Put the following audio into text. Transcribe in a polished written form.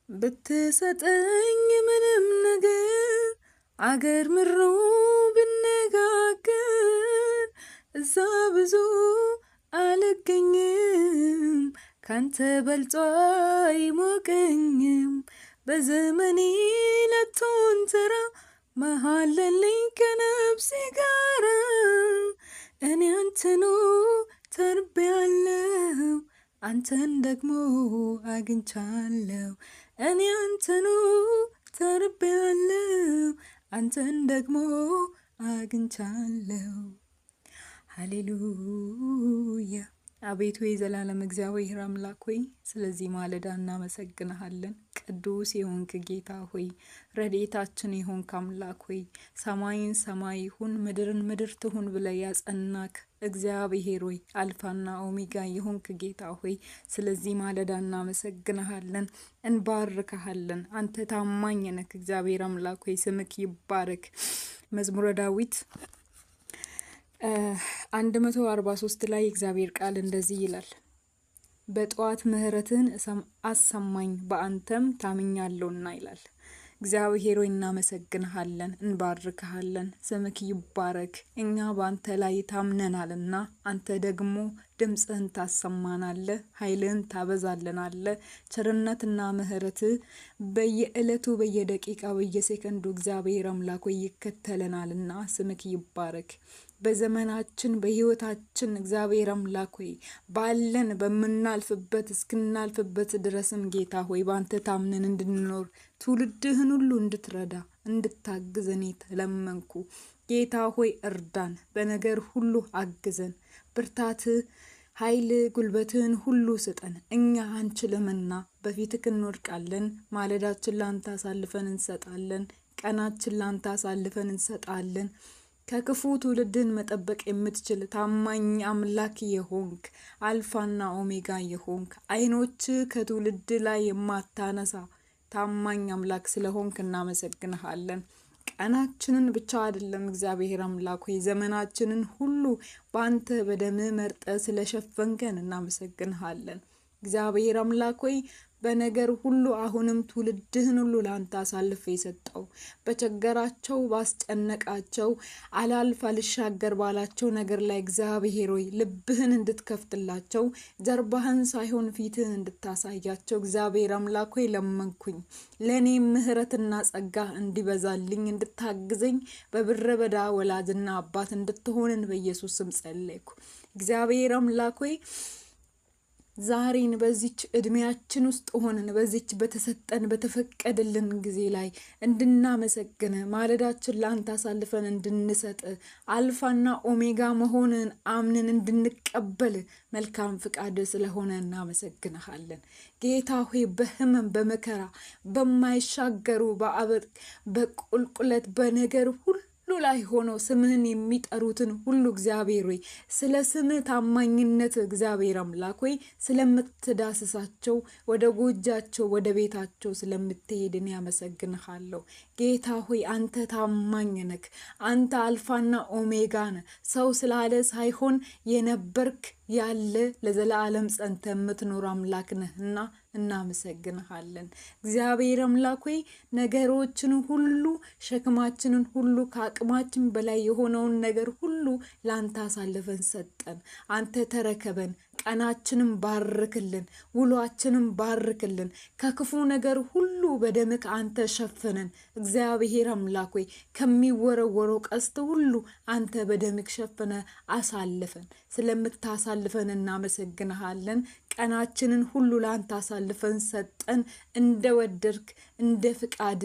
ብትሰጠኝ ምንም ነገር አገር ምሮ ብነጋገር እዛ ብዙ አልገኝም ካንተ በልጦ አይሞቀኝም በዘመኔ ለቶን ተራ መሃለልኝ ከነፍሴ ጋራ እኔ አንተኑ ተርቤያለሁ አንተን ደግሞ አግኝቻለሁ እኔ አንተኑ ተርቤያለሁ አንተን ደግሞ አግኝቻለሁ። ሃሌሉያ። አቤቱ የዘላለም እግዚአብሔር አምላክ ሆይ ስለዚህ ማለዳ እናመሰግንሃለን። ቅዱስ የሆንክ ጌታ ሆይ ረድኤታችን የሆንክ አምላክ ሆይ ሰማይን ሰማይ ይሁን ምድርን ምድር ትሁን ብለህ ያጸናክ እግዚአብሔር ሆይ አልፋና ኦሜጋ የሆንክ ጌታ ሆይ ስለዚህ ማለዳ እናመሰግንሃለን፣ እንባርክሃለን። አንተ ታማኝ ነህ እግዚአብሔር አምላክ ሆይ ስምክ ይባረክ። መዝሙረ ዳዊት 143 ላይ እግዚአብሔር ቃል እንደዚህ ይላል፣ በጠዋት ምህረትን አሰማኝ በአንተም ታምኛለሁና ይላል። እግዚአብሔር ሆይ እናመሰግንሃለን፣ እንባርክሃለን። ስምክ ይባረክ። እኛ በአንተ ላይ ታምነናልና አንተ ደግሞ ድምጽህን ታሰማናለህ፣ ኃይልህን ታበዛልናለህ። ቸርነትና ምህረት በየዕለቱ በየደቂቃው በየሴከንዱ እግዚአብሔር አምላክ ሆይ ይከተለናልና ስምክ ይባረክ። በዘመናችን በህይወታችን እግዚአብሔር አምላክ ሆይ ባለን በመናልፍበት እስክናልፍበት ድረስም ጌታ ሆይ ባንተ ታምነን እንድንኖር ትውልድህን ሁሉ እንድትረዳ እንድታግዘን ተለመንኩ። ጌታ ሆይ እርዳን፣ በነገር ሁሉ አግዘን። ብርታት ኃይል ጉልበትን ሁሉ ስጠን። እኛ አንችልምና በፊትህ እንወድቃለን። ማለዳችን ላንተ አሳልፈን እንሰጣለን። ቀናችን ላንተ አሳልፈን እንሰጣለን። ከክፉ ትውልድን መጠበቅ የምትችል ታማኝ አምላክ የሆንክ አልፋና ኦሜጋ የሆንክ አይኖች ከትውልድ ላይ የማታነሳ ታማኝ አምላክ ስለሆንክ እናመሰግንሃለን። ቀናችንን ብቻ አይደለም እግዚአብሔር አምላክ ሆይ ዘመናችንን ሁሉ በአንተ በደምህ መርጠህ ስለሸፈንከን እናመሰግንሃለን። እግዚአብሔር አምላክ ሆይ በነገር ሁሉ አሁንም ትውልድህን ሁሉ ላንተ አሳልፈ የሰጠው በቸገራቸው ባስጨነቃቸው አላልፍ አልሻገር ባላቸው ነገር ላይ እግዚአብሔር ሆይ ልብህን እንድትከፍትላቸው ጀርባህን ሳይሆን ፊትህን እንድታሳያቸው እግዚአብሔር አምላክ ሆይ ለመንኩኝ። ለኔም ምህረትና ጸጋ እንዲበዛልኝ እንድታግዘኝ በብረ በዳ ወላጅና አባት እንድትሆንን በኢየሱስ ስም ጸለይኩ። እግዚአብሔር አምላክ ሆይ ዛሬን በዚች እድሜያችን ውስጥ ሆነን በዚች በተሰጠን በተፈቀደልን ጊዜ ላይ እንድናመሰግን ማለዳችን ላንተ አሳልፈን እንድንሰጥ አልፋና ኦሜጋ መሆንን አምነን እንድንቀበል መልካም ፍቃድ ስለሆነ እናመሰግንሃለን። ጌታ ሆይ በህመም በመከራ በማይሻገሩ በቁልቁለት በነገር ሁሉ ላይ ሆኖ ስምህን የሚጠሩትን ሁሉ እግዚአብሔር ሆይ ስለ ስምህ ታማኝነት እግዚአብሔር አምላክ ሆይ ስለምትዳስሳቸው ወደ ጎጃቸው ወደ ቤታቸው ስለምትሄድን ያመሰግንሃለሁ። ጌታ ሆይ አንተ ታማኝ ነህ። አንተ አልፋና ኦሜጋ ነህ። ሰው ስላለ ሳይሆን የነበርክ ያለ ለዘላለም ጸንተ የምትኖር አምላክ ነህና እናመሰግንሃለን። እግዚአብሔር አምላክ ሆይ ነገሮችን ሁሉ ሸክማችንን ሁሉ ከአቅማችን በላይ የሆነውን ነገር ሁሉ ላንተ አሳልፈን ሰጠን። አንተ ተረከበን። ቀናችንን ባርክልን፣ ውሏችንን ባርክልን። ከክፉ ነገር ሁሉ በደምክ አንተ ሸፍነን። እግዚአብሔር አምላክ ሆይ ከሚወረወረው ቀስት ሁሉ አንተ በደምክ ሸፍነ አሳልፈን። ስለምታሳልፈን እናመሰግንሃለን። ቀናችንን ሁሉ ላንተ አሳልፈን ሰጠን። እንደወደድክ እንደ ፍቃድ